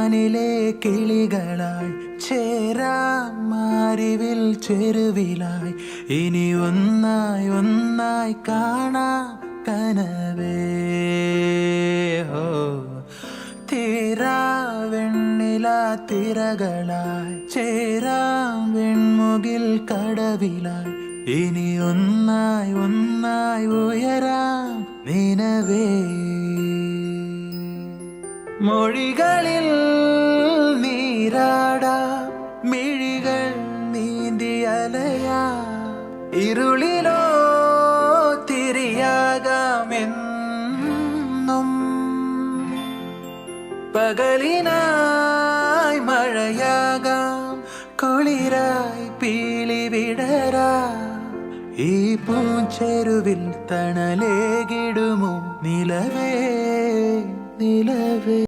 മാനിലെ കിളികളായി ചേരാം മാരിവിൽ ചെരുവിലായി ഇനി ഒന്നായി ഒന്നായി കാണാം കനവേ ഹോ തീരാ വെണ്ണില തിരകളായി ചേരാം വെൺമുകിൽ കടവിലായി ഇനി ഒന്നായി ഒന്നായി ഉയരാം നിനവേ മൊഴികളിൽ നീരാടാ മിഴികൾ നീന്തിയലയാ ഇരുളിലോ തിരിയാകാമെന്നും പകലിനായി മഴയാകാം കുളിരായി പീലി വിടരാ ഈ പൂച്ചെരുവിൽ തണലേകിടുമോ നിലവേ നിലവേ.